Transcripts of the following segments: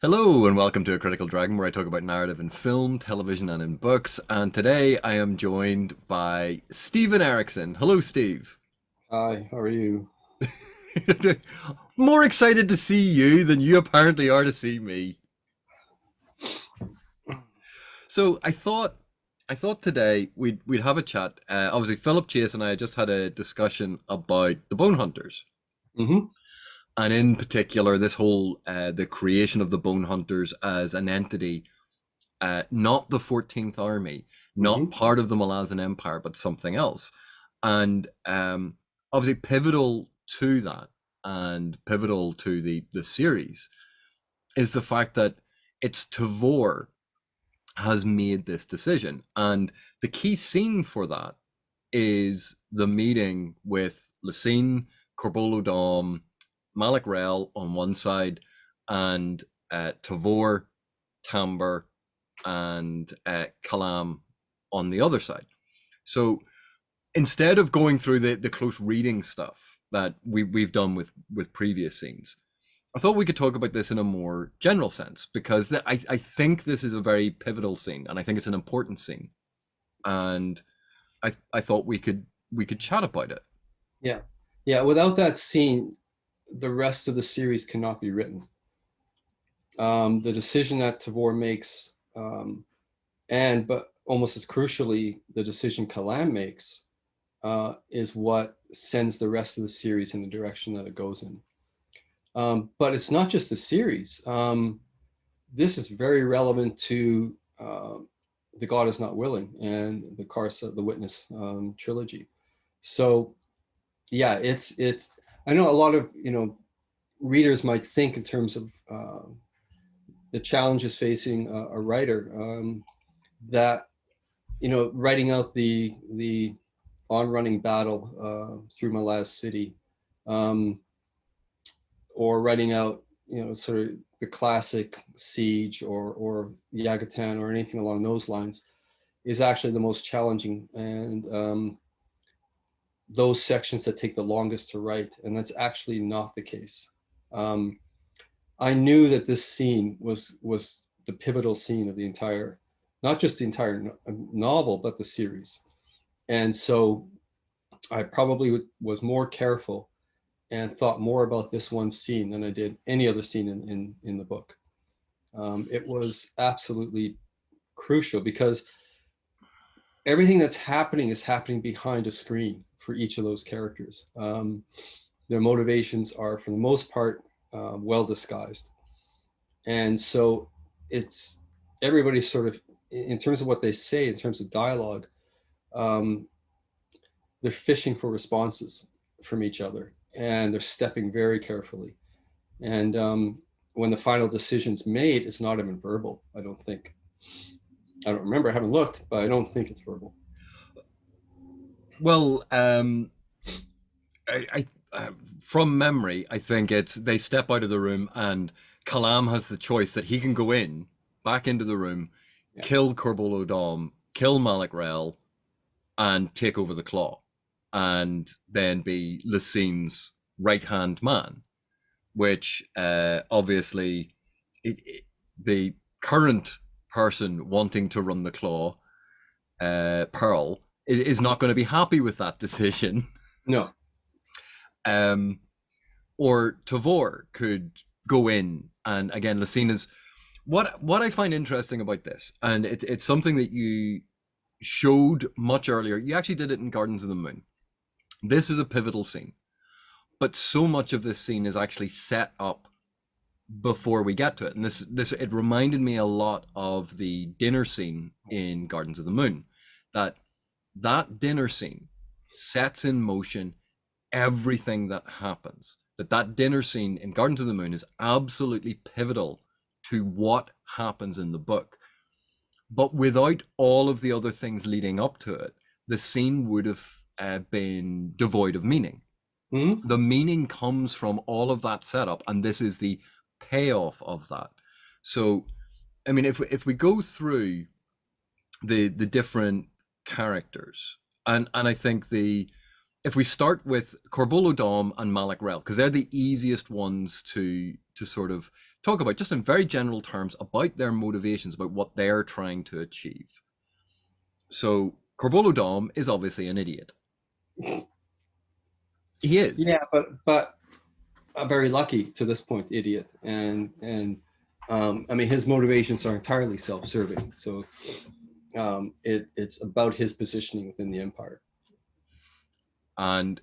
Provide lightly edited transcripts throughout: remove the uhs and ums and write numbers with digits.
Hello and welcome to A Critical Dragon, where I talk about narrative in film, television, and in books. And today I am joined by Stephen Erikson. Hello, Steve. Hi, how are you? More excited to see you than you apparently are to see me. So I thought today we'd have a chat. Obviously, Philip Chase and I just had a discussion about the Bonehunters, Hmm. and in particular, this whole the creation of the Bonehunters as an entity, not the 14th Army, not Hmm. part of the Malazan Empire, but something else. And obviously, pivotal to that and pivotal to the series is the fact that it's Tavore has made this decision. And the key scene for that is the meeting with Laseen, Korbolo Dom, Mallick Rel on one side, and Tavore, Tamber, and Kalam on the other side. So instead of going through the close reading stuff that we've done with previous scenes, I thought we could talk about this in a more general sense because I think this is a very pivotal scene and I think it's an important scene, and I thought we could chat about it. Yeah, yeah. Without that scene, the rest of the series cannot be written. The decision that Tavor makes, but almost as crucially, the decision Kalam makes, is what sends the rest of the series in the direction that it goes in. But it's not just the series. This is very relevant to The God Is Not Willing and the Karls, the Witness trilogy. So yeah, it's. I know a lot of readers might think in terms of the challenges facing a writer, that writing out the on running battle through Malaz City, um, or writing out sort of the classic siege or Yagatan or anything along those lines is actually the most challenging, and those sections that take the longest to write, and that's actually not the case. Um, I knew that this scene was the pivotal scene of the entire, not just the entire novel, but the series. And so I probably was more careful and thought more about this one scene than I did any other scene in the book. It was absolutely crucial because everything that's happening is happening behind a screen for each of those characters. Their motivations are, for the most part, well disguised, and so it's everybody's sort of, in terms of what they say, in terms of dialogue, um, they're fishing for responses from each other, and they're stepping very carefully. And when the final decision's made, it's not even verbal. I don't think. I don't remember. I haven't looked, but I don't think it's verbal. Well, from memory, I think it's they step out of the room and Kalam has the choice that he can go in back into the room, Yeah. kill Korbolo Dom, kill Mallick Rel, and take over the claw, and then be Laseen's right hand man. Which obviously the current person wanting to run the claw, Pearl, is not going to be happy with that decision. No. um, or Tavor could go in, and again, Lasina's what I find interesting about this, and it's something that you showed much earlier. You actually did it in Gardens of the Moon. This is a pivotal scene, but so much of this scene is actually set up before we get to it. And this it reminded me a lot of the dinner scene in Gardens of the Moon. That that dinner scene sets in motion everything that happens. That dinner scene in Gardens of the Moon is absolutely pivotal to what happens in the book. But without all of the other things leading up to it, the scene would have been devoid of meaning. Mm-hmm. The meaning comes from all of that setup, and this is the payoff of that. So, I mean, if we go through the different characters, and I think the if we start with Korbolo Dom and Mallick Rel, because they're the easiest ones to sort of talk about, just in very general terms, about their motivations, about what they're trying to achieve. So Korbolo Dom is obviously an idiot. He is. Yeah, but very lucky to this point, idiot, and I mean his motivations are entirely self-serving. So it's about his positioning within the empire. And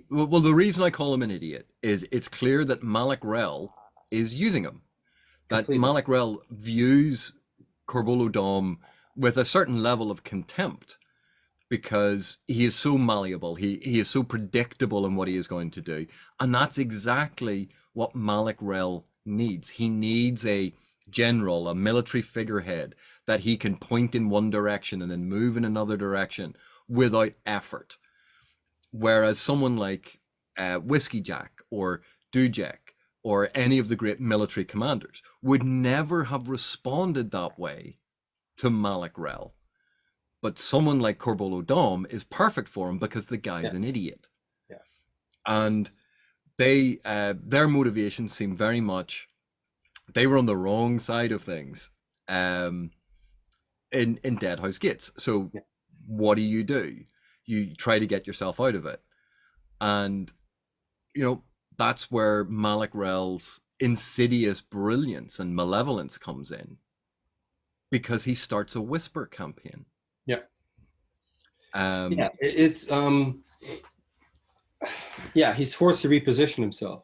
well, the reason I call him an idiot is it's clear that Mallick Rel is using him. That Completely. Mallick Rel views Korbolo Dom with a certain level of contempt because he is so malleable. He is so predictable in what he is going to do. And that's exactly what Mallick Rel needs. He needs a general, a military figurehead that he can point in one direction and then move in another direction without effort. Whereas someone like Whiskey Jack or Dujek or any of the great military commanders would never have responded that way to Mallick Rel. But someone like Korbolo Dom is perfect for him because the guy's Yeah. an idiot. Yeah. And they their motivations seem very much, they were on the wrong side of things in Deadhouse Gates. So Yeah. what do? You try to get yourself out of it. And that's where Mallick Rel's insidious brilliance and malevolence comes in, because he starts a whisper campaign. Yeah. Yeah, it's yeah, he's forced to reposition himself,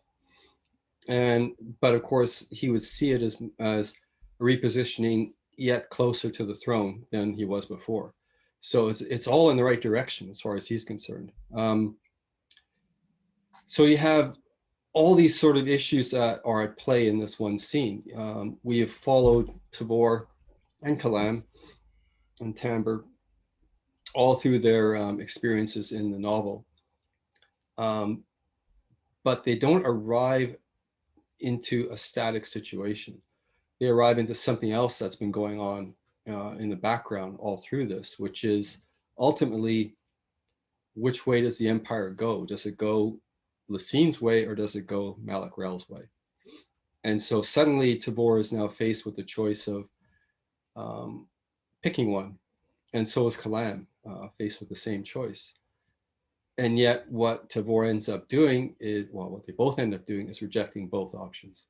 but of course he would see it as a repositioning yet closer to the throne than he was before. So it's all in the right direction as far as he's concerned. So you have all these sort of issues that are at play in this one scene. We have followed Tavore and Kalam and Tambor all through their experiences in the novel. But they don't arrive into a static situation. They arrive into something else that's been going on in the background all through this, which is ultimately, which way does the empire go? Does it go Laseen's way or does it go Mallick Rel's way? And so suddenly Tavore is now faced with the choice of picking one. And so is Kalam faced with the same choice. And yet what Tavore ends up doing is, well, what they both end up doing is rejecting both options.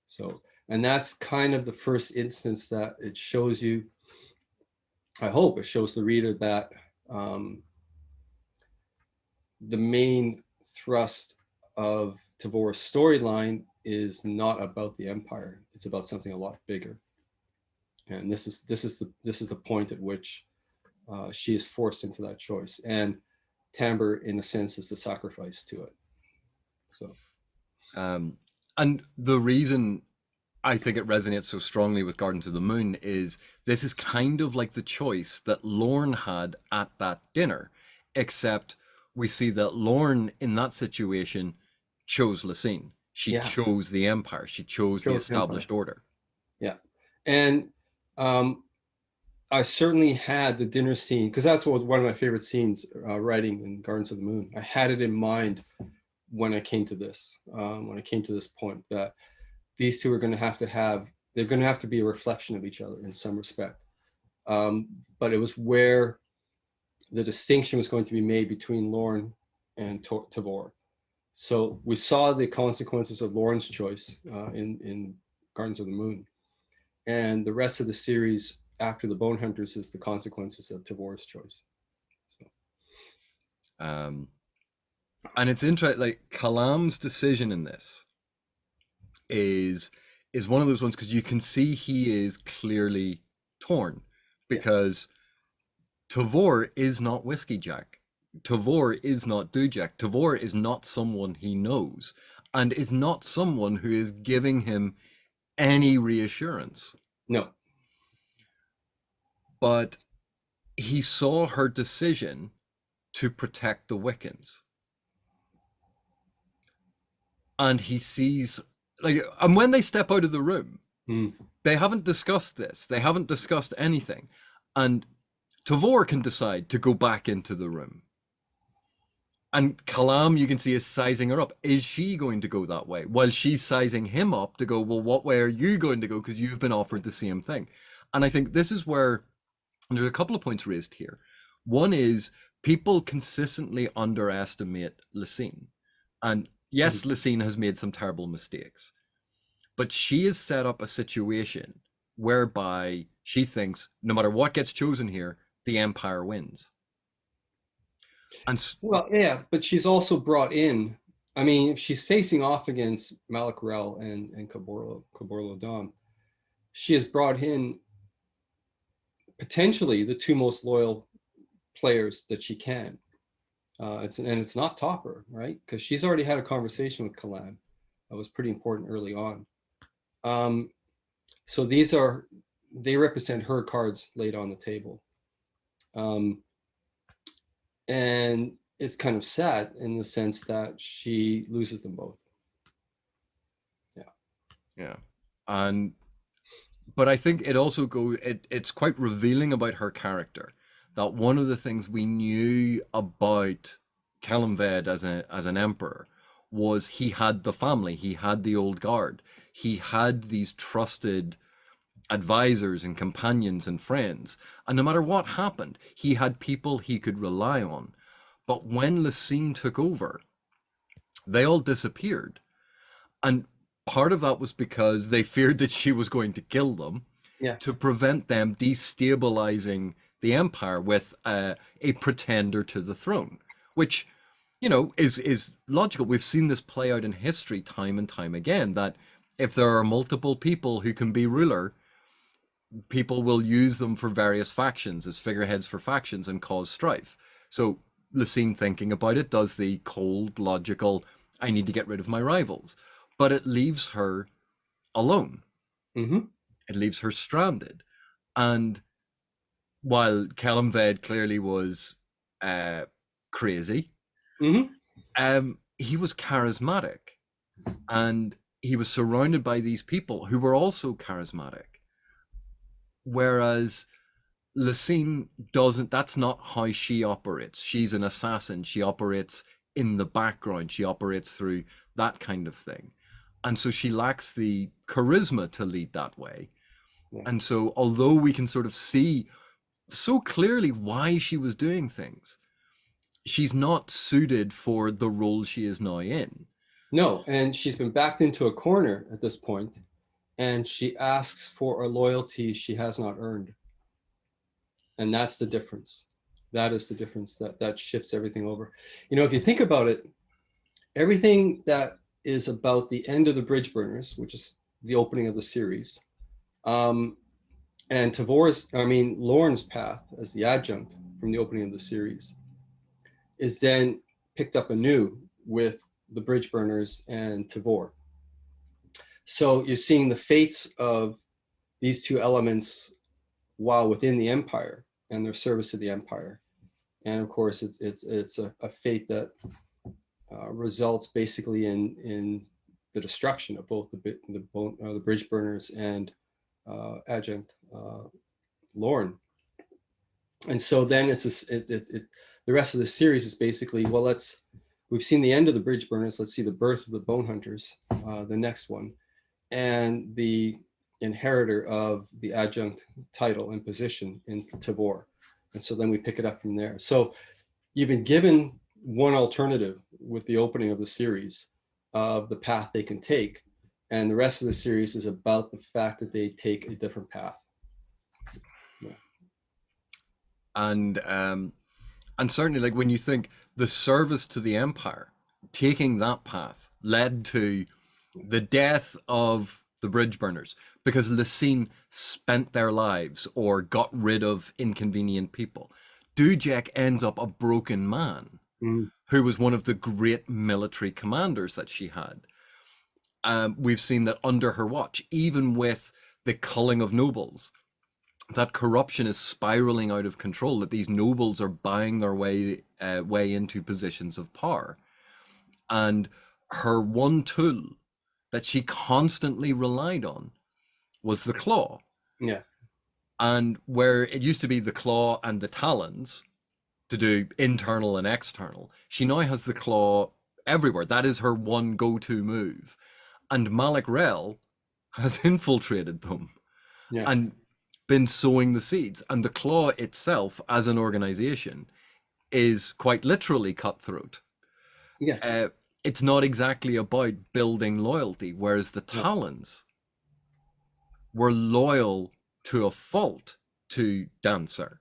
So, and that's kind of the first instance that it shows you, I hope it shows the reader that the main thrust of Tavore's storyline is not about the empire. It's about something a lot bigger. And this is the point at which she is forced into that choice. And Tambor, in a sense, is the sacrifice to it. So, and the reason I think it resonates so strongly with Gardens of the Moon is this is kind of like the choice that Lorne had at that dinner, except we see that Lorne in that situation chose Laseen. She chose the empire. She chose the established order. Yeah. And I certainly had the dinner scene, because that's one of my favorite scenes writing in Gardens of the Moon. I had it in mind when I came to this, point, that these two are going to have, they're going to have to be a reflection of each other in some respect. But it was where the distinction was going to be made between Lorne and Tavore. So we saw the consequences of Lorne's choice in Gardens of the Moon. And the rest of the series after the Bonehunters is the consequences of Tavore's choice. So. And it's interesting, like Kalam's decision in this is one of those ones, because you can see he is clearly torn, because Tavore is not Whiskey Jack. Tavore is not Dujek. Tavore is not someone he knows, and is not someone who is giving him any reassurance. No. But he saw her decision to protect the Wiccans. And he sees, and when they step out of the room, they haven't discussed this. They haven't discussed anything. And Tavore can decide to go back into the room. And Kalam, you can see, is sizing her up. Is she going to go that way? While she's sizing him up to go, well, what way are you going to go? Because you've been offered the same thing. And I think this is where there's a couple of points raised here. One is people consistently underestimate Laseen. And yes, Mhm. Laseen has made some terrible mistakes, but she has set up a situation whereby she thinks no matter what gets chosen here, the Empire wins. And Well, yeah, but she's also brought in. I mean, if she's facing off against Mallick Rel and Korbolo Dom, she has brought in potentially the two most loyal players that she can. It's not Topper, right? Because she's already had a conversation with Kalam. That was pretty important early on. So they represent her cards laid on the table. And it's kind of sad in the sense that she loses them both. Yeah. yeah. And but I think it also it's quite revealing about her character that one of the things we knew about Kalam as an emperor was he had the family, he had the old guard, he had these trusted advisors and companions and friends, and no matter what happened, he had people he could rely on. But when Laseen took over, they all disappeared, and part of that was because they feared that she was going to kill them Yeah. to prevent them destabilizing the empire with a pretender to the throne, which is logical. We've seen this play out in history time and time again, that if there are multiple people who can be ruler, people will use them for various factions as figureheads for factions and cause strife. So Laseen, thinking about it, does the cold logical, I need to get rid of my rivals, but it leaves her alone. Mm-hmm. It leaves her stranded. And while Kalam clearly was crazy, Mm-hmm. he was charismatic, and he was surrounded by these people who were also charismatic. Whereas Laseen doesn't, that's not how she operates. She's an assassin. She operates in the background. She operates through that kind of thing. And so she lacks the charisma to lead that way. Yeah. And so, although we can sort of see so clearly why she was doing things, she's not suited for the role she is now in. No, and she's been backed into a corner at this point, and she asks for a loyalty she has not earned. And that's the difference. That is the difference that shifts everything over. If you think about it, everything that is about the end of the Bridge Burners, which is the opening of the series, and Lorne's path as the adjunct from the opening of the series is then picked up anew with the Bridge Burners and Tavore. So you're seeing the fates of these two elements while within the empire and their service to the empire. And of course, it's a fate that results basically in the destruction of both the Bridge Burners and adjunct Lorne. And so then the rest of the series is basically, well, we've seen the end of the Bridge Burners, let's see the birth of the Bonehunters, the next one, and the inheritor of the adjunct title and position in Tavore. And so then we pick it up from there. So you've been given one alternative with the opening of the series of the path they can take, and the rest of the series is about the fact that they take a different path. Yeah. And certainly, like, when you think the service to the empire, taking that path led to the death of the bridge burners because Laseen spent their lives or got rid of inconvenient people. Dujek ends up a broken man who was one of the great military commanders that she had. We've seen that under her watch, even with the culling of nobles, that corruption is spiraling out of control, that these nobles are buying their way into positions of power. And her one tool that she constantly relied on was the claw. Yeah. And where it used to be the claw and the talons to do internal and external. She now has the claw everywhere. That is her one go-to move. And Mallick Rel has infiltrated them Yeah. and been sowing the seeds. And the claw itself, as an organization, is quite literally cutthroat. Yeah. It's not exactly about building loyalty, whereas the No. Talons were loyal to a fault to Dancer,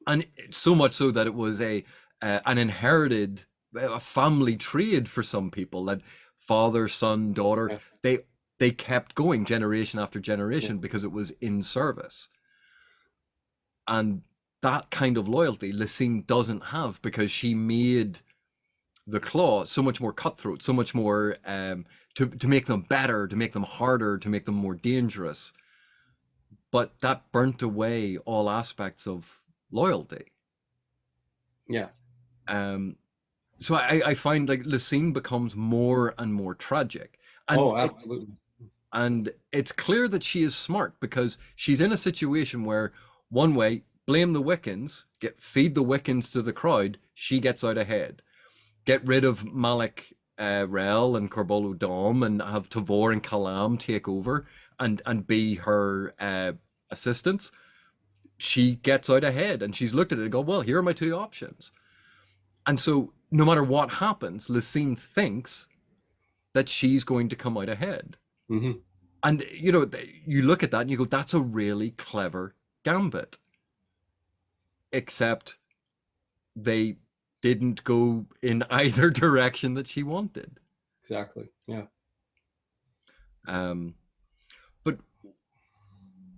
and so much so that it was a an inherited a family trade for some people, that father, son, daughter, Yeah. they kept going generation after Yeah. generation because it was in service. And that kind of loyalty Laseen doesn't have, because she made the claw so much more cutthroat, so much more to make them better, to make them harder, to make them more dangerous. But that burnt away all aspects of loyalty. Yeah. Um, so I find like Laseen becomes more and more tragic, and Oh, absolutely. it's clear that she is smart, because she's in a situation where, one way, blame the Wiccans, feed the Wiccans to the crowd, she gets out ahead. Get rid of Mallick Rel and Korbolo Dom, and have Tavore and Kalam take over and be her assistants. She gets out ahead, and she's looked at it and go, well, here are my two options. And so no matter what happens, Laseen thinks that she's going to come out ahead. Mm-hmm. And you look at that and you go, that's a really clever gambit. Except they didn't go in either direction that she wanted. Exactly. Yeah. Um, but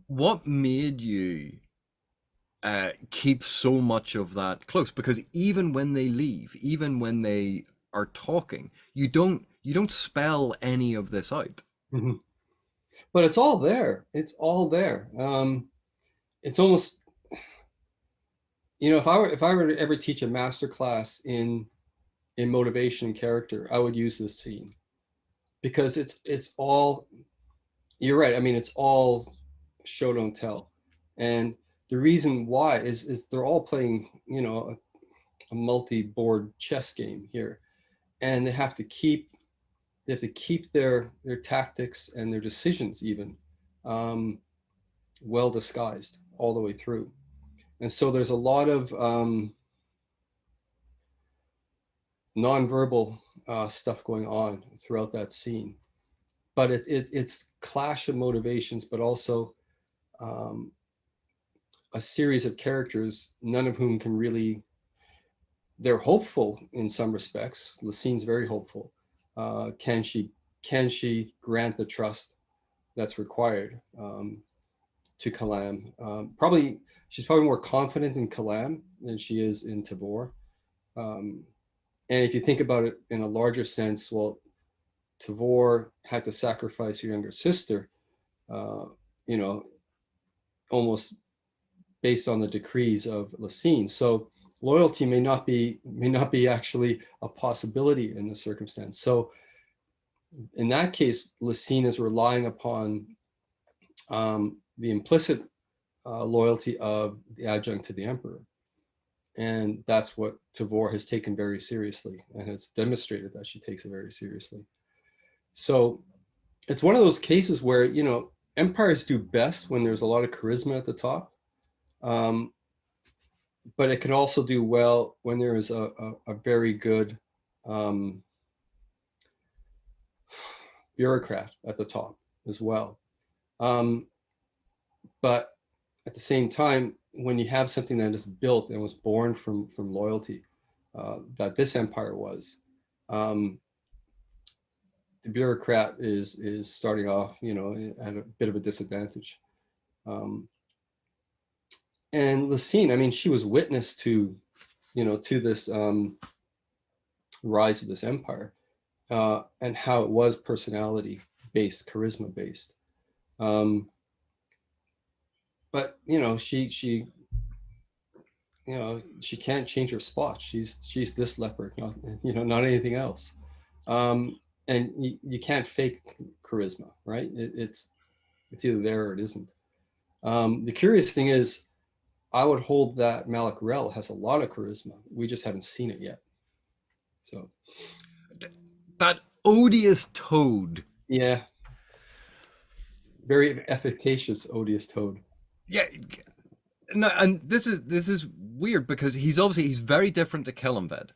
what made you keep so much of that close? Because even when they leave, even when they are talking, you don't spell any of this out. Mm-hmm. But it's all there. It's all there. It's almost, if I were to ever teach a master class in motivation and character, I would use this scene, because it's all, you're right. I mean, it's all show don't tell. And the reason why is they're all playing, a multi-board chess game here, and they have to keep their tactics and their decisions even um, well disguised all the way through. And so there's a lot of nonverbal stuff going on throughout that scene. But it's clash of motivations, but also um, a series of characters, none of whom can really. They're hopeful in some respects. Laseen's very hopeful. Can she grant the trust that's required to Kalam? Probably she's probably more confident in Kalam than she is in Tavore. Um, and if you think about it in a larger sense, well, Tavore had to sacrifice her younger sister, uh, you know, almost based on the decrees of Laseen. So loyalty may not be actually a possibility in the circumstance. So in that case, Laseen is relying upon the implicit loyalty of the adjunct to the emperor. And that's what Tavore has taken very seriously, and has demonstrated that she takes it very seriously. So it's one of those cases where, empires do best when there's a lot of charisma at the top. Um, but it can also do well when there is a very good um, bureaucrat at the top as well. Um, but at the same time, when you have something that is built and was born from loyalty, that this empire was, um, the bureaucrat is starting off, at a bit of a disadvantage. Um, and Laseen, I mean, she was witness to this rise of this empire, and how it was personality based, charisma based. Um, but she can't change her spot. She's this leopard, not anything else. And you can't fake charisma, right? It's either there or it isn't. The curious thing is, I would hold that Mallick Rel has a lot of charisma. We just haven't seen it yet. So That odious toad. yeah, very efficacious odious toad. Yeah, no, and this is weird because he's very different to Kellenved,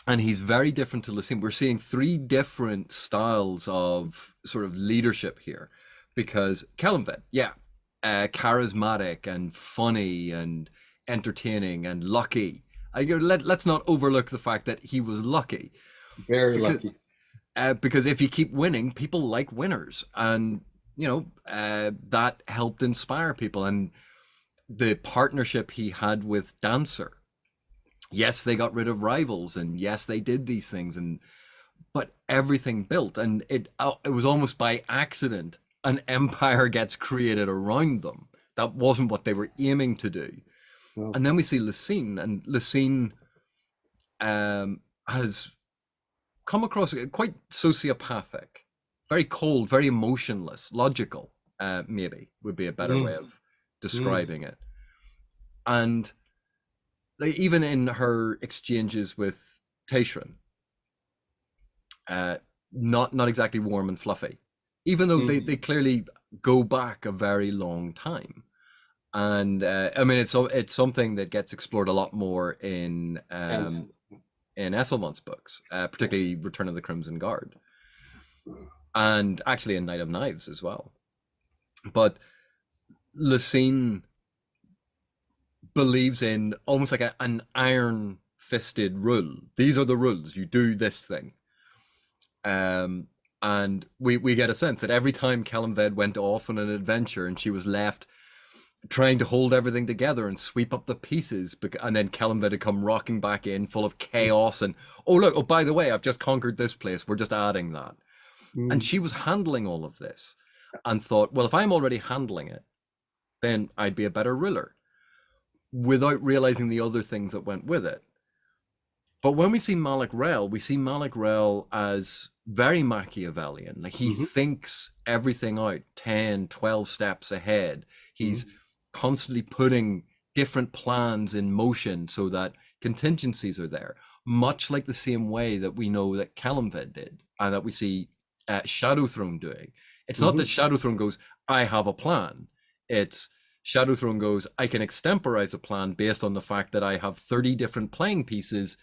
and he's very different to Laseen. We're seeing three different styles of sort of leadership here, because Kellenved, yeah, charismatic and funny and entertaining and lucky. Let's not overlook the fact that he was lucky, Very because lucky. because if you keep winning, people like winners, and that helped inspire people. And the partnership he had with Dancer, yes, they got rid of rivals, and yes, they did these things, and but everything built, and it was almost by accident an empire gets created around them. That wasn't what they were aiming to do. Well, And then we see Laseen, and Laseen has come across quite sociopathic, very cold, very emotionless, logical, maybe would be a better way mm, of mm, describing it. And like, even in her exchanges with Taishran, uh, not exactly warm and fluffy, even though they mm. clearly go back a very long time. And I mean, it's something that gets explored a lot more And in Esselmont's books, yeah. particularly Return of the Crimson Guard, and actually in Night of Knives as well. But Laseen believes in almost like an iron fisted rule. These are the rules. You do this thing. Um, and we get a sense that every time Kellenved went off on an adventure and she was left trying to hold everything together and sweep up the pieces, and then Kellenved had come rocking back in full of chaos and, oh look, oh by the way, I've just conquered this place, we're just adding that. And Mm, she was handling all of this and thought, well, if I'm already handling it, then I'd be a better ruler, without realizing the other things that went with it. But when we see Mallick Rel, we see Mallick Rel as very Machiavellian. Like, he mhm, thinks everything out 10, 12 steps ahead. He's mhm, constantly putting different plans in motion so that contingencies are there, much like the same way that we know that Kellenved did, and that we see Shadowthrone doing. It's not that mhm. Shadowthrone goes, I have a plan. It's Shadowthrone goes, I can extemporize a plan based on the fact that I have 30 different playing pieces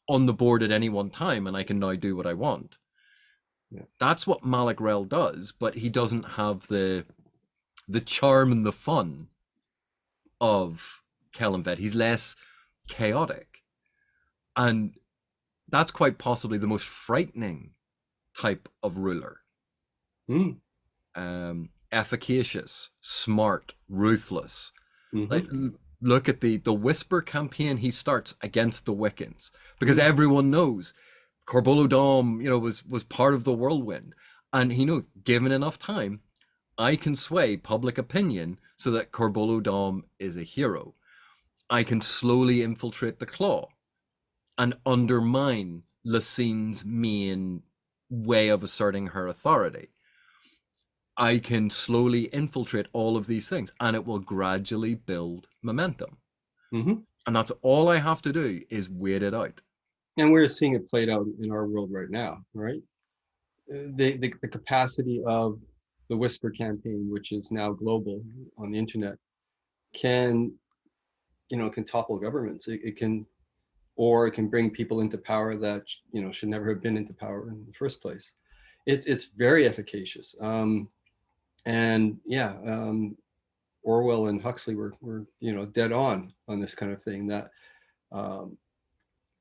on the board at any one time, and I can now do what I want. Yeah. That's what Mallick Rel does, but he doesn't have the charm and the fun of Kellenved. He's less chaotic, and that's quite possibly the most frightening type of ruler. Mm, Efficacious, smart, ruthless. Like, mhm, look at the Whisper campaign he starts against the Wiccans, because mm, everyone knows Korbolo Dom, was part of the whirlwind, and he knew, given enough time, I can sway public opinion so that Korbolo Dom is a hero. I can slowly infiltrate the Claw and undermine Laseen's main way of asserting her authority. I can slowly infiltrate all of these things, and it will gradually build momentum. mhm. And that's all I have to do is wait it out. And we're seeing it played out in our world right now, right? The capacity of the Whisper campaign, which is now global on the internet, can can topple governments. It can, or it can bring people into power that should never have been into power in the first place. It's very efficacious. And yeah, Orwell and Huxley were dead on this kind of thing, that um,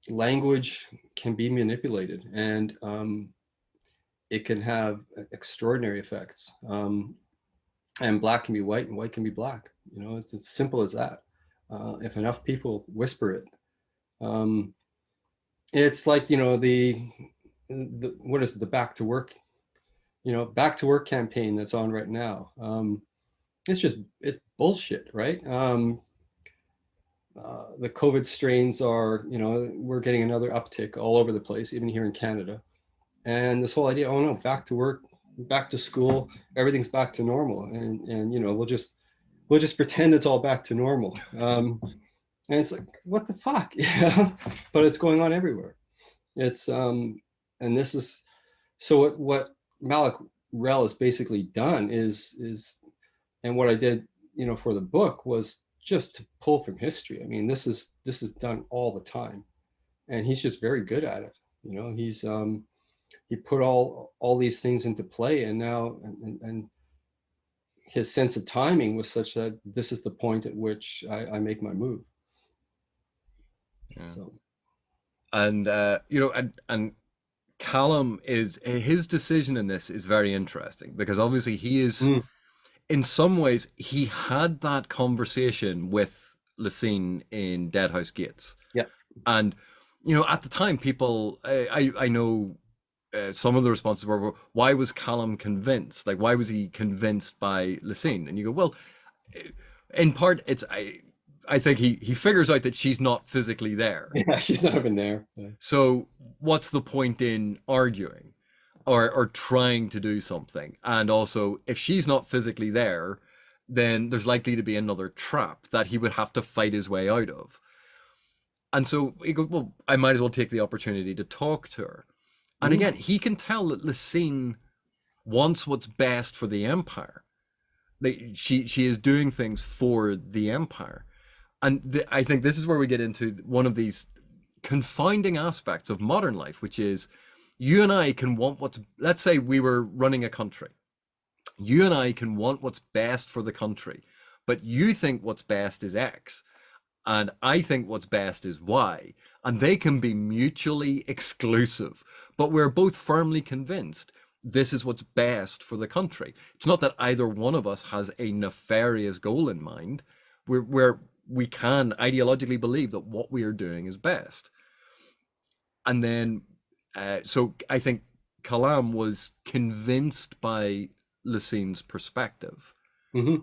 language can be manipulated, and it can have extraordinary effects. And black can be white and white can be black. It's as simple as that. If enough people whisper it, um, it's like the what is it, the back to work campaign that's on right now. It's bullshit, right? The COVID strains are, we're getting another uptick all over the place, even here in Canada. And this whole idea, oh no, back to work, back to school, everything's back to normal, and we'll just we'll just pretend it's all back to normal. And it's like, what the fuck? Yeah. But it's going on everywhere. It's and this is so what Mallick Rel has basically done is and what I did, for the book was just to pull from history. I mean, this is done all the time, and he's just very good at it. He's he put all these things into play, and now and his sense of timing was such that this is the point at which I make my move. Yeah. So, And and Kalam is his decision in this is very interesting because obviously he is in some ways he had that conversation with Laseen in Deadhouse Gates. yeah, And at the time people I know some of the responses were, why was Kalam convinced? Like, why was he convinced by Laseen? And you go, well, in part it's I think he figures out that she's not physically there. yeah, she's not even there. Yeah. So what's the point in arguing or trying to do something? And also, if she's not physically there, then there's likely to be another trap that he would have to fight his way out of. And so he goes, well, I might as well take the opportunity to talk to her. And again, he can tell that Laseen wants what's best for the Empire. Like, she is doing things for the Empire. And I think this is where we get into one of these confounding aspects of modern life, which is you and I can want what's, let's say we were running a country. You and I can want what's best for the country, but you think what's best is X, and I think what's best is Y, and they can be mutually exclusive, but we're both firmly convinced this is what's best for the country. It's not that either one of us has a nefarious goal in mind. We can ideologically believe that what we are doing is best. And then, so I think Kalam was convinced by Laseen's perspective. And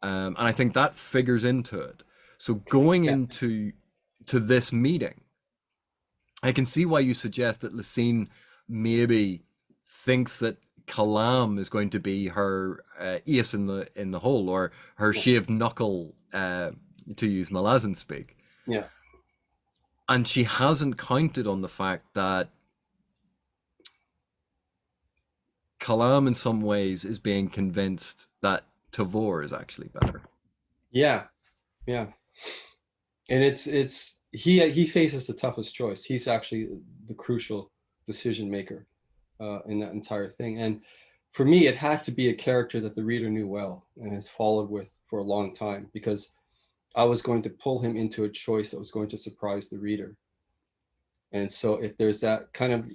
I think that figures into it. So going into this meeting, I can see why you suggest that Laseen maybe thinks that Kalam is going to be her ace in the hole, or her shaved knuckle, to use Malazan speak. Yeah. And she hasn't counted on the fact that Kalam in some ways is being convinced that Tavore is actually better. Yeah. Yeah. And it's he faces the toughest choice. He's actually the crucial decision maker in that entire thing. And for me, it had to be a character that the reader knew well and has followed with for a long time, because I was going to pull him into a choice that was going to surprise the reader. And so if there's that kind of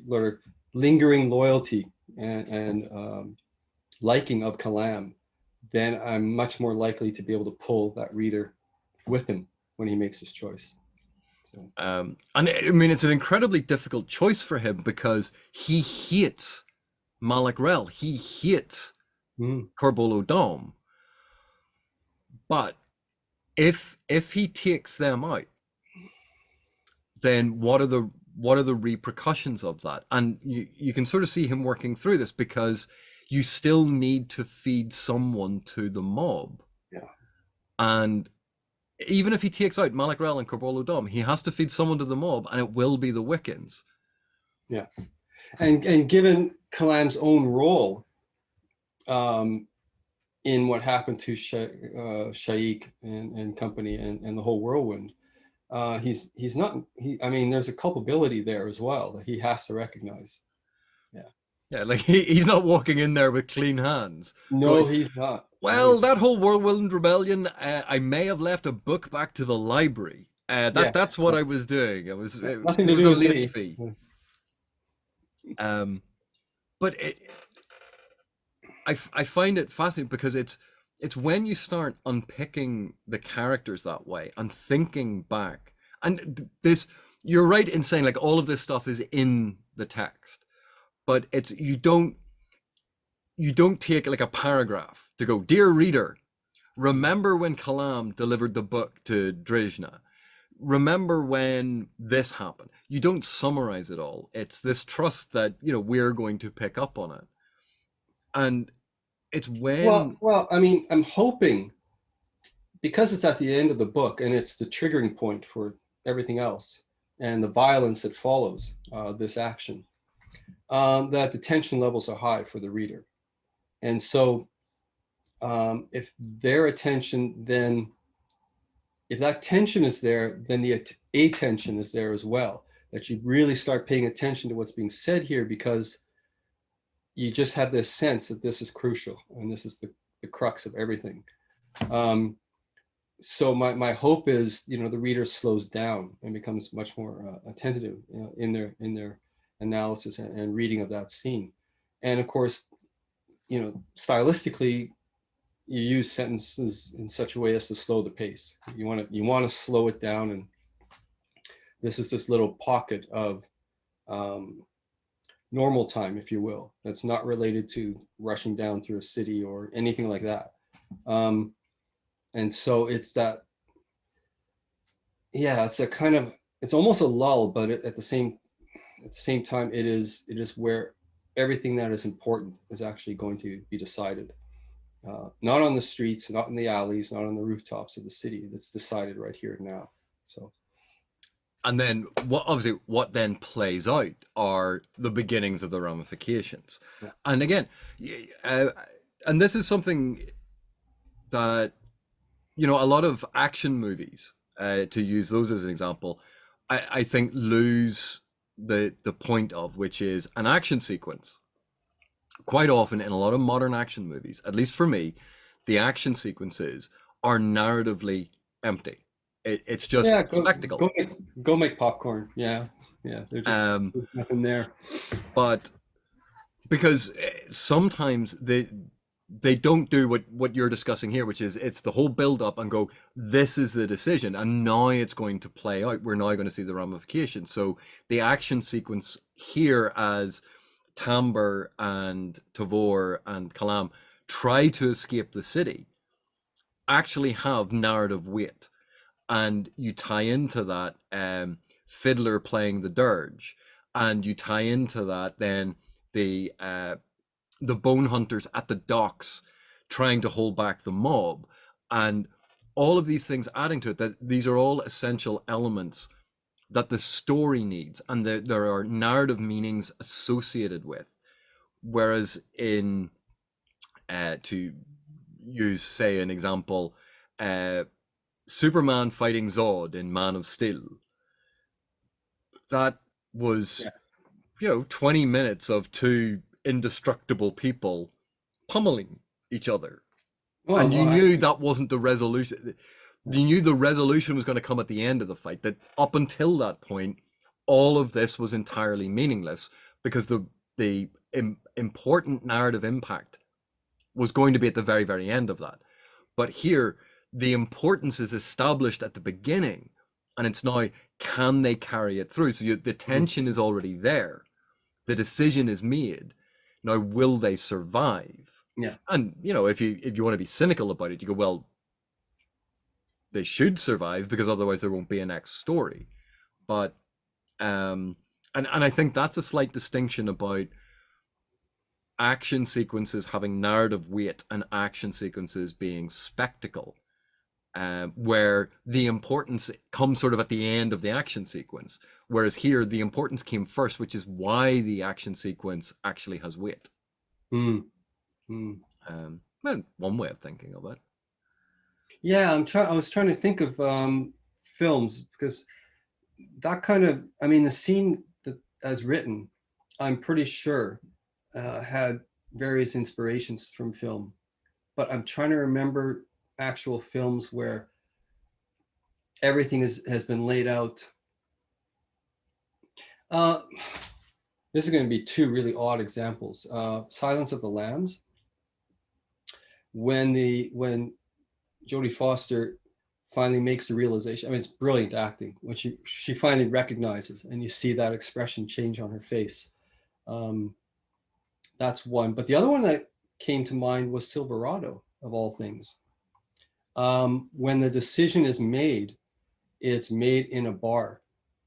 lingering loyalty and liking of Kalam, then I'm much more likely to be able to pull that reader with him when he makes his choice. So. And I mean, it's an incredibly difficult choice for him because he hates Mallick Rel. He hates Korbolo Dom. But if he takes them out, then what are the repercussions of that? And you can sort of see him working through this, because you still need to feed someone to the mob. Yeah. And even if he takes out Mallick Rel and Korbolo Dom, he has to feed someone to the mob, and it will be the Wiccans. Yeah. And given Kalam's own role in what happened to Shaikh and company and the whole whirlwind, he's not, I mean, there's a culpability there as well that he has to recognize. Yeah, like he's not walking in there with clean hands. No, he's not. Well, that whole Whirlwind Rebellion, I may have left a book back to the library. That's what I was doing. It was a late fee. But I find it fascinating because it's when you start unpicking the characters that way and thinking back, and this, you're right in saying like all of this stuff is in the text, but it's you don't take like a paragraph to go, dear reader, remember when Kalam delivered the book to Drishna, remember when this happened. You don't summarize it all. It's this trust that we're going to pick up on it. And it's when well I mean, I'm hoping because it's at the end of the book and it's the triggering point for everything else and the violence that follows this action, that the tension levels are high for the reader. And so if their attention then, if that tension is there, then the attention is there as well, that you really start paying attention to what's being said here, because you just have this sense that this is crucial and this is the crux of everything. So my hope is, the reader slows down and becomes much more attentive, in their analysis and reading of that scene. And of course, stylistically, you use sentences in such a way as to slow the pace. You want to slow it down, and this is this little pocket of normal time, if you will, that's not related to rushing down through a city or anything like that. And so it's that, it's a kind of, it's almost a lull, but at the same time, it is where everything that is important is actually going to be decided. Not on the streets, not in the alleys, not on the rooftops of the city. That's decided right here and now. So, and then what then plays out are the beginnings of the ramifications. yeah. And again, and this is something that, a lot of action movies, to use those as an example, I think lose the point of, which is an action sequence. Quite often in a lot of modern action movies, at least for me, the action sequences are narratively empty. It's just spectacle. Go make popcorn. Yeah. There's nothing there. But because sometimes they don't do what you're discussing here, which is it's the whole build up and go, this is the decision, and now it's going to play out. We're now going to see the ramifications. So the action sequence here, as Tavore and Tavore and Kalam try to escape the city, actually have narrative weight. And you tie into that Fiddler playing the dirge, and you tie into that then the Bonehunters at the docks trying to hold back the mob, and all of these things adding to it, that these are all essential elements that the story needs, and there are narrative meanings associated with. Whereas in, to use, say, an example, Superman fighting Zod in Man of Steel, that was 20 minutes of two indestructible people pummeling each other. Well, and you knew that wasn't the resolution. You knew the resolution was going to come at the end of the fight, that up until that point, all of this was entirely meaningless, because the important narrative impact was going to be at the very, very end of that. But here, the importance is established at the beginning, and it's now, can they carry it through? So the tension is already there. The decision is made. Now, will they survive? Yeah. And, if you want to be cynical about it, you go, well, they should survive, because otherwise there won't be a next story. But, and I think that's a slight distinction about action sequences having narrative weight and action sequences being spectacle, where the importance comes sort of at the end of the action sequence, whereas here the importance came first, which is why the action sequence actually has weight. Well, one way of thinking of it. Yeah, I was trying to think of films, because that kind of, the scene that, as written, I'm pretty sure had various inspirations from film, but I'm trying to remember actual films where everything has been laid out. This is going to be two really odd examples. Silence of the Lambs, when Jodie Foster finally makes the realization. It's brilliant acting when she finally recognizes, and you see that expression change on her face. That's one. But the other one that came to mind was Silverado, of all things. When the decision is made, it's made in a bar,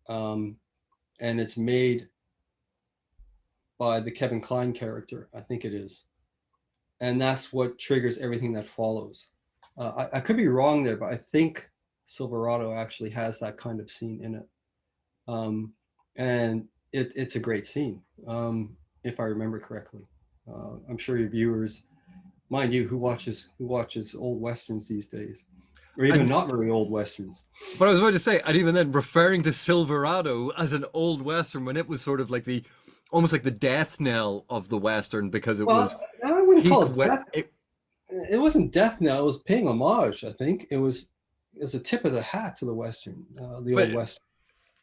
and it's made by the Kevin Kline character, I think it is. And that's what triggers everything that follows. I could be wrong there, but I think Silverado actually has that kind of scene in it. And it's a great scene, if I remember correctly. I'm sure your viewers, mind you, who watches old westerns these days, or even And not very old westerns. but I was about to say, and even then, referring to Silverado as an old western when it was sort of like the almost like the death knell of the western because it was Well, I wouldn't call peak. it death. It wasn't death knell. It was paying homage. I think it was a tip of the hat to the western, the old But western.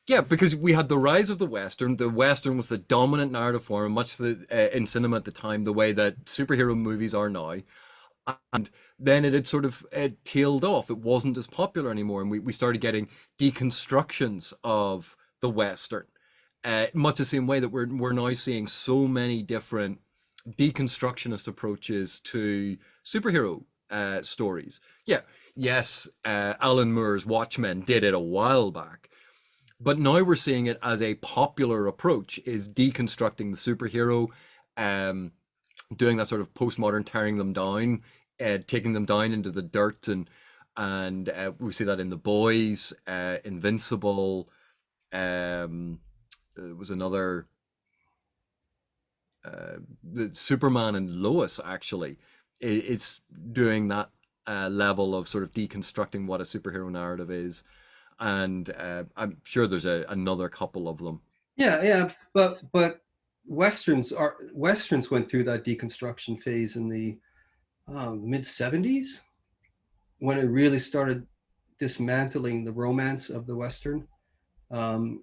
yeah, because we had the rise of the western. The western was the dominant narrative form, in cinema at the time, the way that superhero movies are now. And then it had sort of tailed off. It wasn't as popular anymore, and we started getting deconstructions of the western, much the same way that we're now seeing so many different deconstructionist approaches to superhero stories. Yeah, yes, Alan Moore's Watchmen did it a while back, but now we're seeing it as a popular approach: is deconstructing the superhero, um, doing that sort of postmodern tearing them down, taking them down into the dirt, and we see that in The Boys, Invincible. There was another, the Superman and Lois actually is doing that level of sort of deconstructing what a superhero narrative is, and I'm sure there's another couple of them. Yeah, but westerns went through that deconstruction phase in the mid '70s when it really started dismantling the romance of the western, um,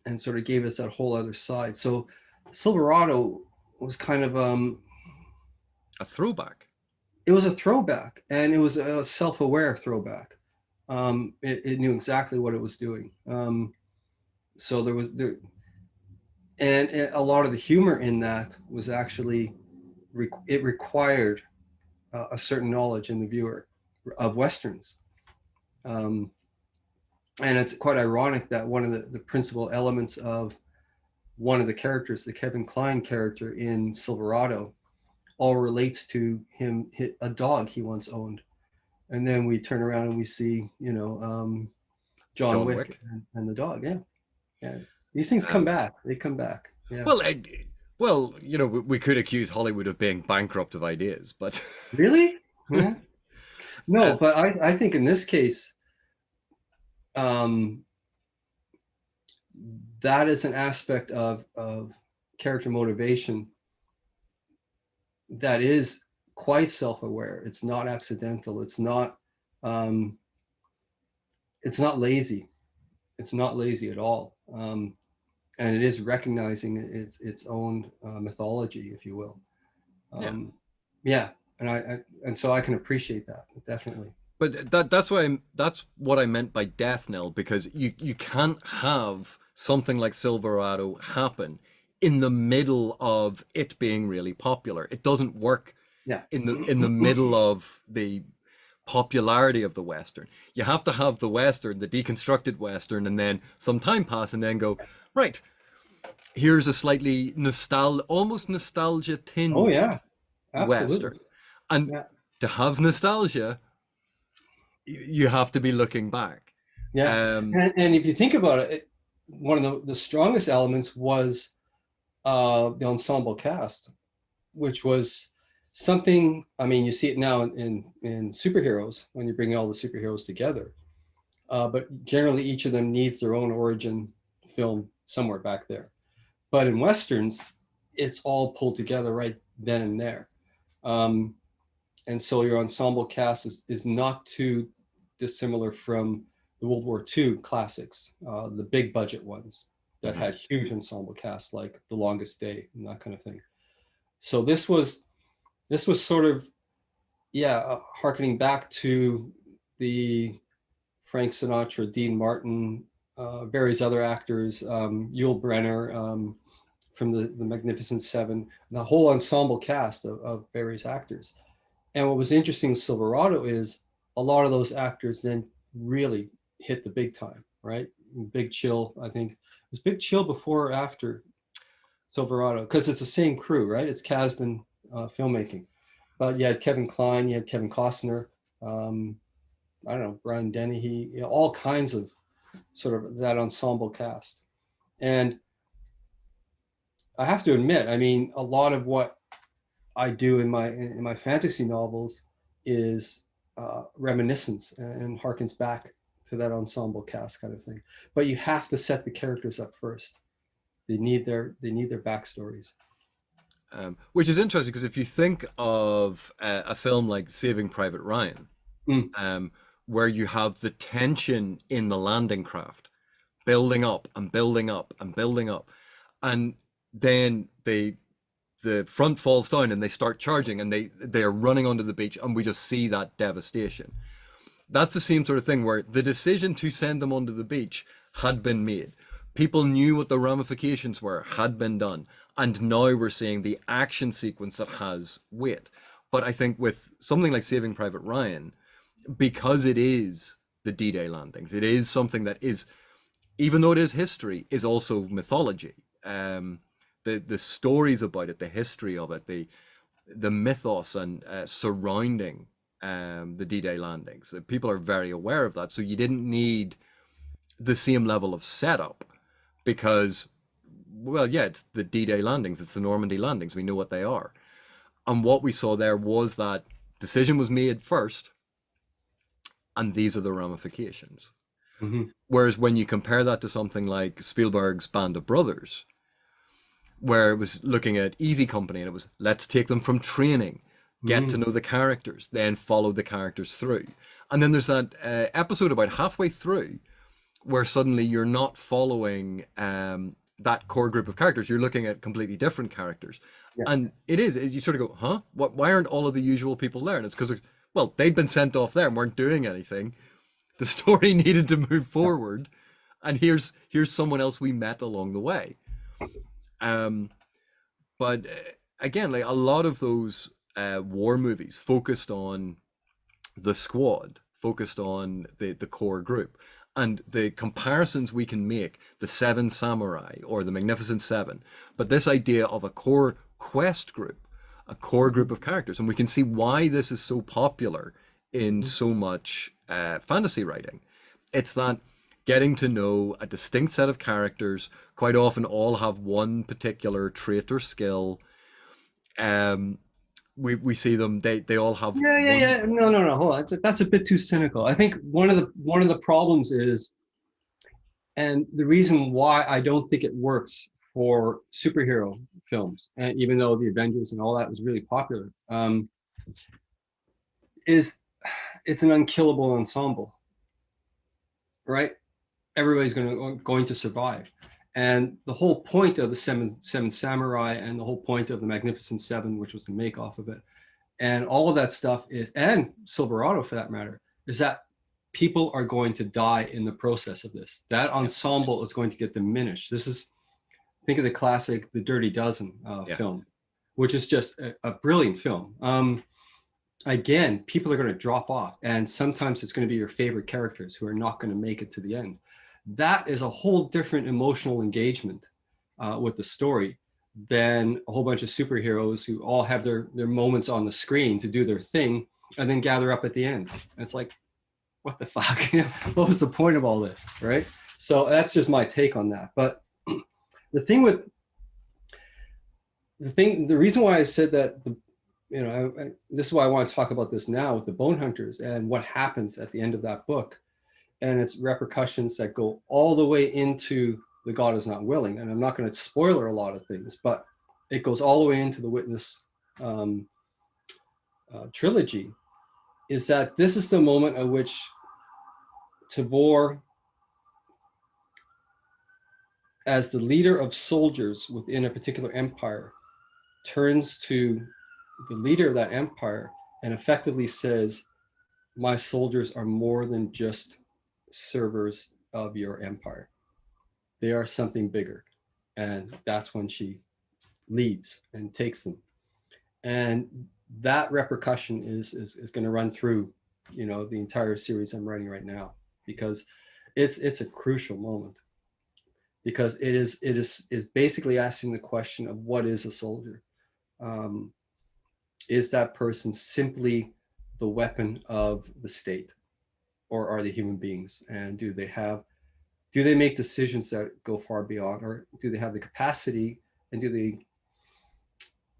and sort of gave us that whole other side. So Silverado was kind of A throwback. it was a throwback, and it was a self-aware throwback. It knew exactly what it was doing. So and a lot of the humor in that was actually it required a certain knowledge in the viewer of westerns. Um, and it's quite ironic that one of the principal elements of one of the characters, the Kevin Kline character in Silverado, all relates to him, a dog he once owned. And then we turn around and we see, John John Wick Wick. and the dog. Yeah, yeah. These things come Um, back. They come back. Yeah. well, well, we could accuse Hollywood of being bankrupt of ideas, but Really? Yeah. No, uh, but I think in this case, um, that is an aspect of character motivation that is quite self-aware. It's not accidental. Um, it's not lazy. It's not lazy at all. And it is recognizing its own mythology, if you will. yeah. Um, yeah, and so I can appreciate that definitely. But that's what I meant by death knell, because you can't have something like Silverado happen in the middle of it being really popular. It doesn't work Yeah, in the middle of the popularity of the Western. You have to have the Western, the deconstructed Western, and then some time pass, and then go, right, here's a slightly almost nostalgia oh tinged yeah, Western. absolutely. And Yeah, to have nostalgia, you have to be looking back. yeah. Um, And if you think about it, one of the strongest elements was the ensemble cast, which was something. I mean, you see it now in superheroes when you bring all the superheroes together. But generally, each of them needs their own origin film somewhere back there. But in westerns, it's all pulled together right then and there. Um, and so your ensemble cast is not too dissimilar from the World War II classics, the big budget ones that mhm. had huge ensemble casts like The Longest Day and that kind of thing. So this was sort of, yeah, harkening back to the Frank Sinatra, Dean Martin, various other actors, Yul Brynner, from the Magnificent Seven, the whole ensemble cast of various actors. And what was interesting with Silverado is a lot of those actors then really hit the big time, right? Big Chill, I think. Was Big Chill before or after Silverado? Because it's the same crew, right? It's Kasdan filmmaking. But you had Kevin Kline, you had Kevin Costner. I don't know, Brian Dennehy, you know, all kinds of sort of that ensemble cast. And I have to admit, I mean, a lot of what I do in my fantasy novels is reminiscence and harkens back to that ensemble cast kind of thing. But you have to set the characters up first. They need their backstories. Which is interesting because if you think of a film like Saving Private Ryan, Mm. where you have the tension in the landing craft building up and building up and building up, and then the front falls down and they start charging and they are running onto the beach and we just see that devastation. That's the same sort of thing where the decision to send them onto the beach had been made. People knew what the ramifications were, had been done. And now we're seeing the action sequence that has weight. But I think with something like Saving Private Ryan, because it is the D-Day landings, it is something that is, even though it is history, is also mythology. The stories about it, the history of it, the mythos and surrounding the D-Day landings. People are very aware of that. So you didn't need the same level of setup because, well, yeah, it's the D-Day landings, it's the Normandy landings. We know what they are. And what we saw there was that decision was made first, and these are the ramifications. Mm-hmm. Whereas when you compare that to something like Spielberg's Band of Brothers, where it was looking at Easy Company and it was let's take them from training, get to Mm-hmm. know the characters, then follow the characters through. And then there's that episode about halfway through where suddenly you're not following that core group of characters. You're looking at completely different characters. Yeah. And you sort of go, huh? Why aren't all of the usual people there? And it's because, well, they'd been sent off there and weren't doing anything. The story needed to move forward. And here's someone else we met along the way. But again, like a lot of those war movies focused on the squad, focused on the core group. And the comparisons we can make, the Seven Samurai or the Magnificent Seven, but this idea of a core quest group, a core group of characters, and we can see why this is so popular in Mm-hmm. so much fantasy writing. It's that getting to know a distinct set of characters, quite often all have one particular trait or skill. Um, we see them; they all have Yeah, yeah, one. yeah. No, no, no. Hold on. That's a bit too cynical. I think one of the problems is, and the reason why I don't think it works for superhero films, and even though the Avengers and all that was really popular, is it's an unkillable ensemble, right? Everybody's going to survive, and the whole point of the seven samurai and the whole point of the Magnificent Seven, which was the make off of it, and all of that stuff is, and Silverado for that matter, is that people are going to die in the process of this. That Yeah, ensemble is going to get diminished. This is, think of the classic The Dirty Dozen yeah, film, which is just a brilliant film. Again, people are going to drop off, and sometimes it's going to be your favorite characters who are not going to make it to the end. That is a whole different emotional engagement with the story than a whole bunch of superheroes who all have their moments on the screen to do their thing and then gather up at the end. And it's like, what the fuck? What was the point of all this, right? So that's just my take on that. But the thing with the reason why I said that, this is why I want to talk about this now with the Bonehunters and what happens at the end of that book and its repercussions that go all the way into The God Is Not Willing. And I'm not going to spoiler a lot of things, but it goes all the way into the Witness trilogy, is that this is the moment at which Tavore, as the leader of soldiers within a particular empire, turns to the leader of that empire and effectively says, my soldiers are more than just servers of your empire. They are something bigger. And that's when she leaves and takes them. And that repercussion is going to run through, the entire series I'm writing right now, because it's a crucial moment, because it is basically asking the question of what is a soldier. Is that person simply the weapon of the state, or are they human beings? And do they make decisions that go far beyond, or do they have the capacity, and do they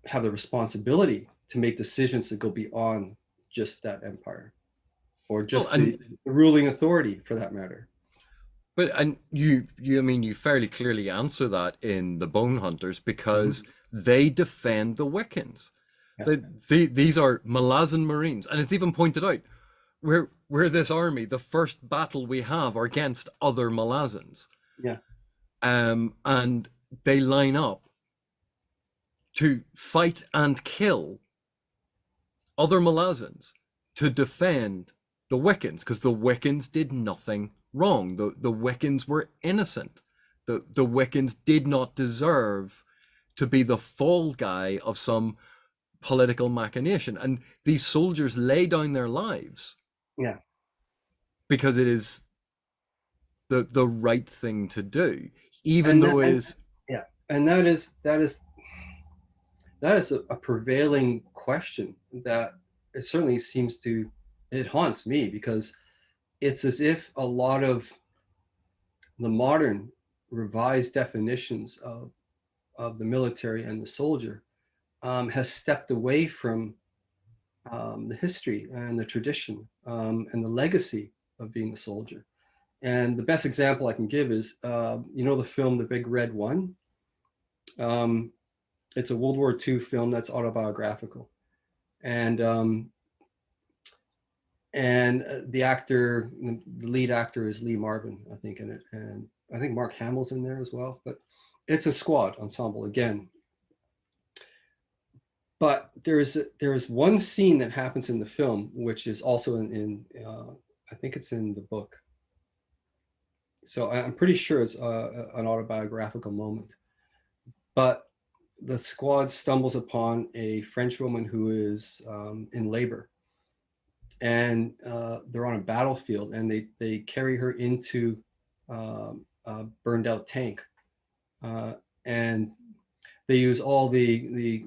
have the responsibility to make decisions that go beyond just that empire, or Well, just and the ruling authority for that matter? I mean, you fairly clearly answer that in the Bone Hunters because Mm-hmm. they defend the Wiccans. Yeah. These are Malazan Marines, and it's even pointed out we're this army. The first battle we have are against other Malazans, Yeah. and they line up to fight and kill other Malazans to defend the Wiccans because the Wiccans did nothing wrong. The Wiccans were innocent. The Wiccans did not deserve to be the fall guy of some political machination. And these soldiers lay down their lives Yeah. because it is the right thing to do, even And though it is. yeah, and that is a prevailing question that it certainly seems to, it haunts me, because it's as if a lot of the modern revised definitions of the military and the soldier has stepped away from the history and the tradition and the legacy of being a soldier. And the best example I can give is, the film The Big Red One? Um, it's a World War II film that's autobiographical. And the lead actor is Lee Marvin, I think, in it. And I think Mark Hamill's in there as well. But it's a squad ensemble again. But there is one scene that happens in the film, which is also in I think it's in the book. So I'm pretty sure it's an autobiographical moment. But the squad stumbles upon a French woman who is in labor, and they're on a battlefield, and they carry her into a burned out tank, and they use all the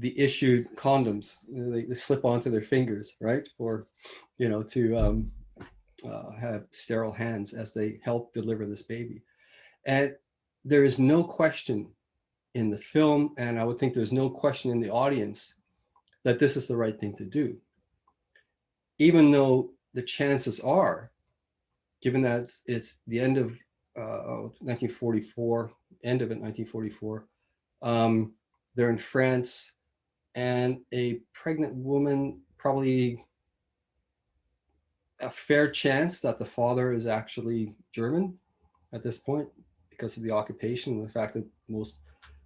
issued condoms. They slip onto their fingers, right, for to have sterile hands as they help deliver this baby. And there is no question in the film, and I would think there's no question in the audience, that this is the right thing to do, even though the chances are, given that it's the end of 1944, end of it 1944, they're in France, and a pregnant woman, probably a fair chance that the father is actually German at this point, because of the occupation and the fact that most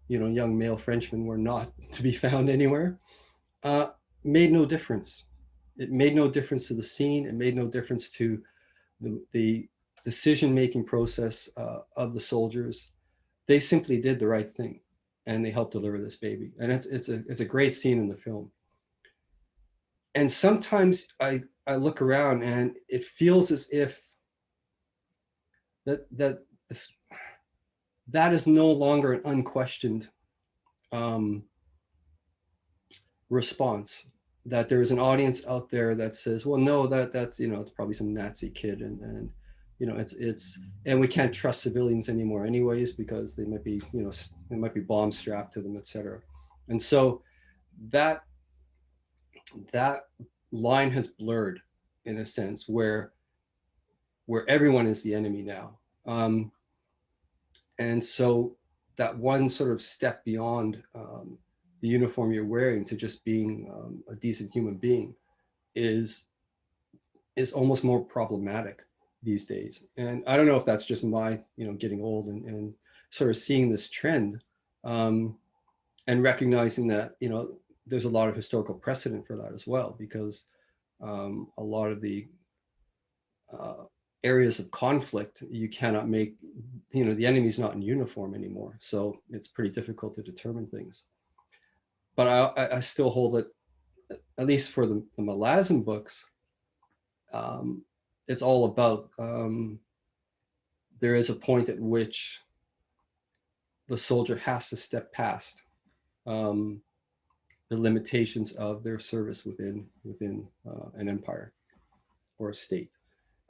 young male Frenchmen were not to be found anywhere, uh, made no difference. It made no difference to the scene. It made no difference to the decision-making process of the soldiers. They simply did the right thing, and they helped deliver this baby. And it's a great scene in the film. And sometimes I look around, and it feels as if that that is no longer an unquestioned um, response. That there is an audience out there that says, well, no, that's it's probably some Nazi kid, and it's and we can't trust civilians anymore anyways, because they might be there might be bombs strapped to them, etc. And so that that line has blurred, in a sense, where everyone is the enemy now. And so that one sort of step beyond the uniform you're wearing to just being a decent human being is almost more problematic these days. And I don't know if that's just my getting old and sort of seeing this trend, and recognizing that there's a lot of historical precedent for that as well, because a lot of the uh, areas of conflict, you cannot make, the enemy's not in uniform anymore, so it's pretty difficult to determine things. But I still hold that, at least for the Malazan books, um, it's all about, there is a point at which the soldier has to step past, um, the limitations of their service within an empire or a state.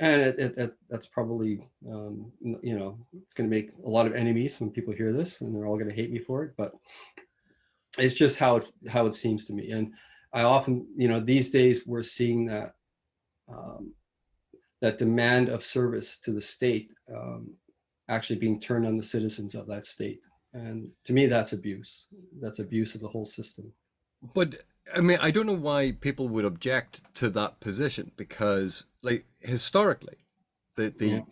And that's probably, it's going to make a lot of enemies when people hear this, and they're all going to hate me for it. But it's just how it seems to me. And I often, these days we're seeing that that demand of service to the state actually being turned on the citizens of that state. And to me, that's abuse. That's abuse of the whole system. But I mean, I don't know why people would object to that position, because, like, historically, the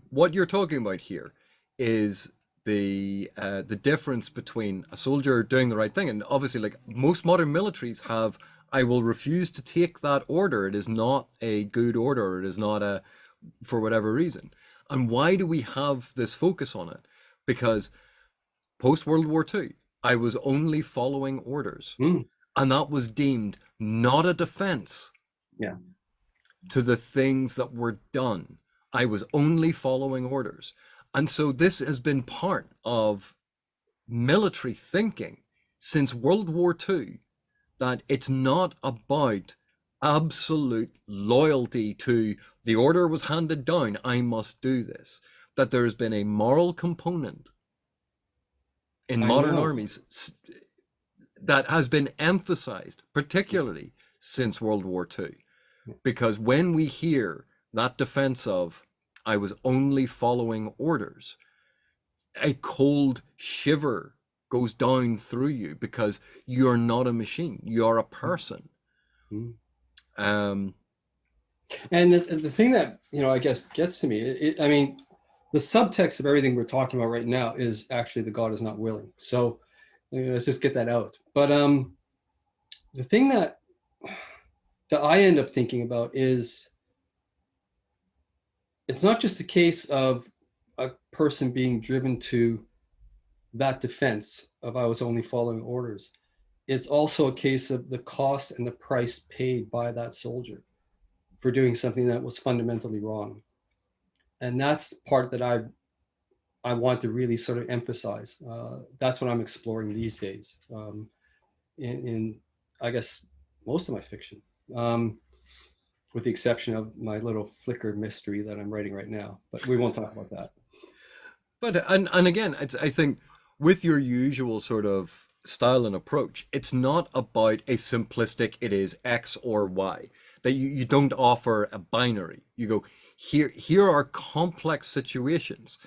what you're talking about here is the difference between a soldier doing the right thing, and obviously, like, most modern militaries have, I will refuse to take that order. It is not a good order. It is not a, for whatever reason. And why do we have this focus on it? Because post World War II, I was only following orders. And that was deemed not a defense to the things that were done. I was only following orders. And so this has been part of military thinking since World War II, that it's not about absolute loyalty to the order was handed down, I must do this. That there's been a moral component in modern armies that has been emphasized, particularly since World War II. Because when we hear that defense of, I was only following orders, a cold shiver goes down through you, because you're not a machine, you're a person. And the thing that, I guess gets to me, I mean, the subtext of everything we're talking about right now is actually the God is not willing. So let's just get that out. But the thing that I end up thinking about is, it's not just a case of a person being driven to that defense of, I was only following orders. It's also a case of the cost and the price paid by that soldier for doing something that was fundamentally wrong. And that's the part that I want to really sort of emphasize. That's what I'm exploring these days in I guess, most of my fiction, with the exception of my little Flickr mystery that I'm writing right now. But we won't talk about that. But and again, I think with your usual sort of style and approach, it's not about a simplistic, it is X or Y. That you don't offer a binary. You go, here are complex situations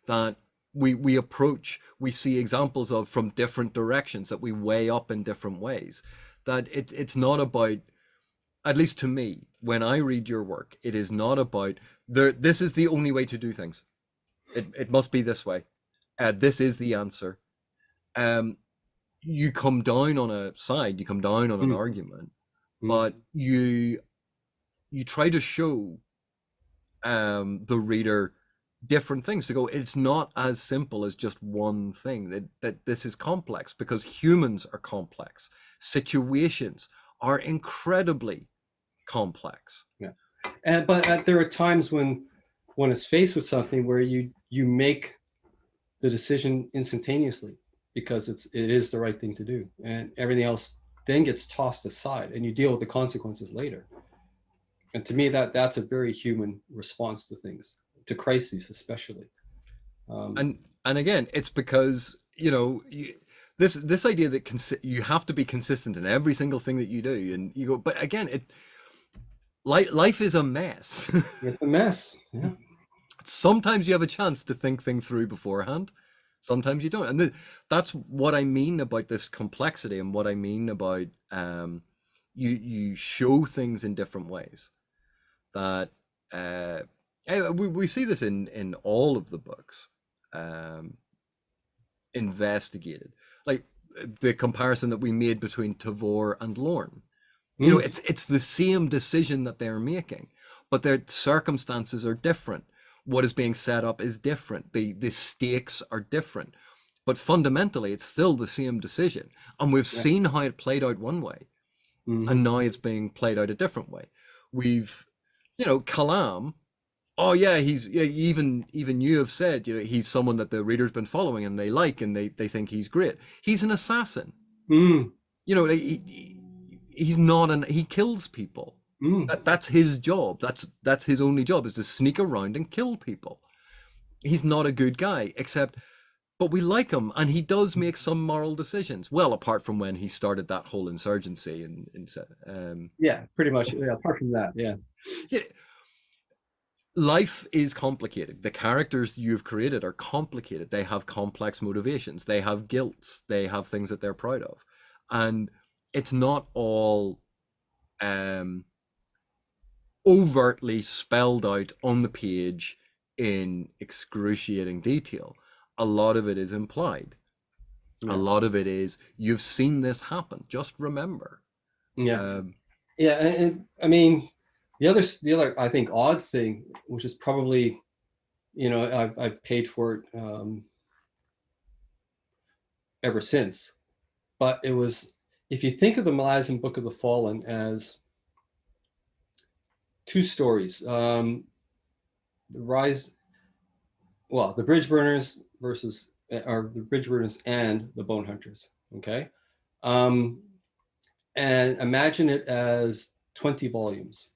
that we approach, we see examples of from different directions, that we weigh up in different ways. That it's not about, at least to me, when I read your work, it is not about, this is the only way to do things. It must be this way. This is the answer. You come down on a side, you come down on an argument, but you try to show the reader different things, to go, it's not as simple as just one thing, that this is complex, because humans are complex, situations are incredibly complex. But there are times when one is faced with something where you make the decision instantaneously because it is the right thing to do, and everything else then gets tossed aside, and you deal with the consequences later. And to me, that's a very human response to things, to crises especially. And again, it's because this idea that you have to be consistent in every single thing that you do, and you go, but again, life is a mess. It's a mess. Yeah. Sometimes you have a chance to think things through beforehand, sometimes you don't, and that's what I mean about this complexity, and what I mean about you show things in different ways. That we see this in all of the books investigated, like the comparison that we made between Tavore and Lorne. It's the same decision that they're making, but their circumstances are different. What is being set up is different. The stakes are different, but fundamentally it's still the same decision. And we've seen how it played out one way, and now it's being played out a different way. We've Kalam, oh yeah, even you have said, he's someone that the reader's been following and they like, and they think he's great. He's an assassin. You know, he's not an he kills people. Mm. That's his job. That's his only job, is to sneak around and kill people. He's not a good guy, except, but we like him, and he does make some moral decisions. Well, apart from when he started that whole insurgency, Yeah, pretty much. Yeah, apart from that, yeah. yeah, life is complicated. The characters you've created are complicated. They have complex motivations. They have guilts. They have things that they're proud of, and it's not all overtly spelled out on the page in excruciating detail. A lot of it is implied. A Yeah. lot of it is, you've seen this happen. Just remember. Yeah. Um, Yeah, and I mean, the other I think odd thing, which is probably, I've paid for it ever since, but it was, if you think of the Malazan Book of the Fallen as two stories, the rise, well, the bridge burners versus, or the bridge burners and the bone hunters. Okay, um, and imagine it as 20 volumes.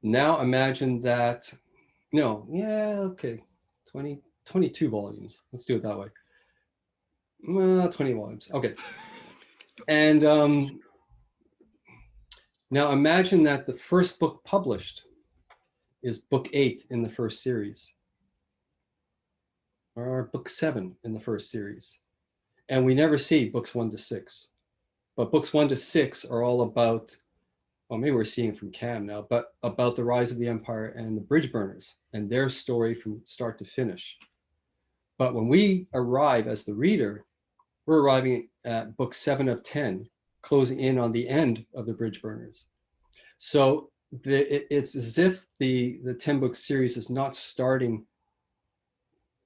Now imagine that, no, yeah, okay, 20, 22 volumes. Let's do it that way. Well, 20 volumes. Okay. And now imagine that the first book published is book 8 in the first series, or book 7 in the first series. And we never see books 1 to 6. But books 1 to 6 are all about, well, maybe we're seeing from Cam now, but about the rise of the empire and the bridge burners and their story from start to finish. But when we arrive as the reader, we're arriving at book 7 of 10, closing in on the end of the bridge burners. So it's as if the 10-book series is not starting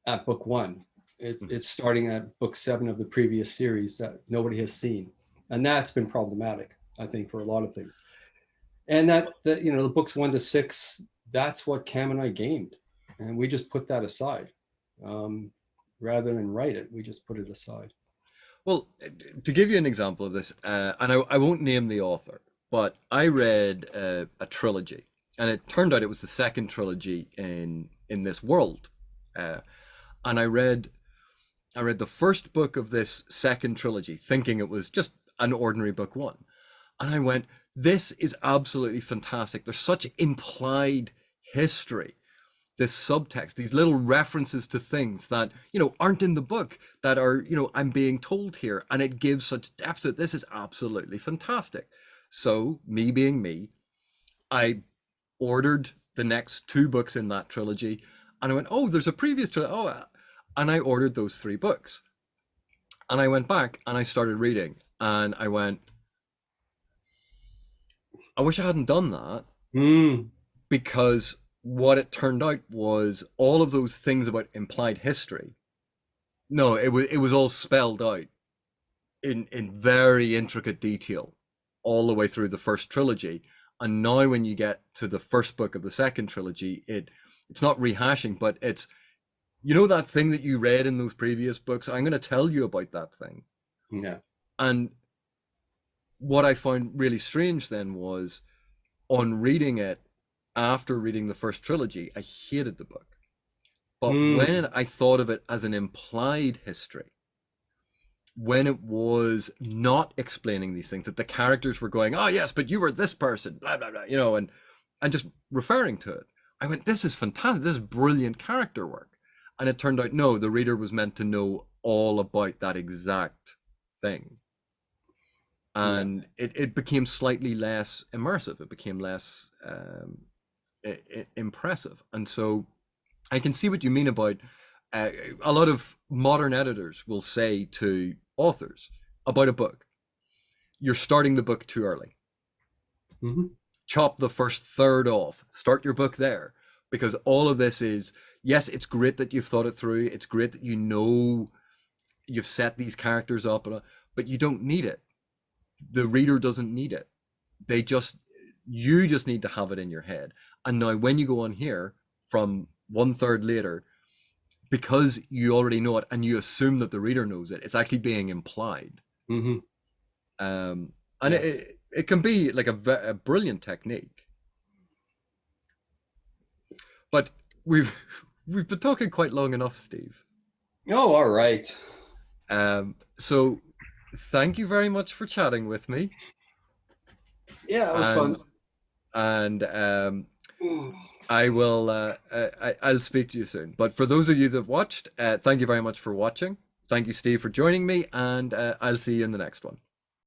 at book 1. It's starting at book 7 of the previous series that nobody has seen. And that's been problematic, I think, for a lot of things. And that the books 1 to 6, that's what Cam and I gamed. And we just put that aside. Rather than write it, we just put it aside. well, to give you an example of this, and I won't name the author, but I read a trilogy, and it turned out it was the second trilogy in this world. And I read the first book of this second trilogy, thinking it was just an ordinary book 1. And I went, this is absolutely fantastic. There's such implied history, this subtext, these little references to things that, aren't in the book, that are, I'm being told here. And it gives such depth to it. This is absolutely fantastic. So, me being me, I ordered the next 2 books in that trilogy. And I went, oh, there's a previous trilogy. Oh, and I ordered those 3 books. And I went back and I started reading. And I went, I wish I hadn't done that, because what it turned out was all of those things about implied history. No, it was all spelled out in very intricate detail all the way through the first trilogy. And now when you get to the first book of the second trilogy, it's not rehashing, but it's, that thing that you read in those previous books, I'm going to tell you about that thing. Yeah. And what I found really strange then was, on reading it after reading the first trilogy, I hated the book. But when I thought of it as an implied history, when it was not explaining these things, that the characters were going, oh yes, but you were this person, blah, blah, blah, and just referring to it, I went, this is fantastic. This is brilliant character work. And it turned out, no, the reader was meant to know all about that exact thing. And it became slightly less immersive. It became less impressive. And so I can see what you mean about a lot of modern editors will say to authors about a book, you're starting the book too early. Chop the first third off. Start your book there. Because all of this is, yes, it's great that you've thought it through. It's great that you've set these characters up, but you don't need it. The reader doesn't need it. You just need to have it in your head. And now when you go on here from 1/3 later, because you already know it and you assume that the reader knows it, it's actually being implied. And Yeah. it can be like a brilliant technique. But we've we've been talking quite long enough, Steve. Oh, all right. So thank you very much for chatting with me, Yeah, it was and fun. I will I'll speak to you soon. But for those of you that watched, thank you very much for watching. Thank you, Steve, for joining me, and I'll see you in the next one.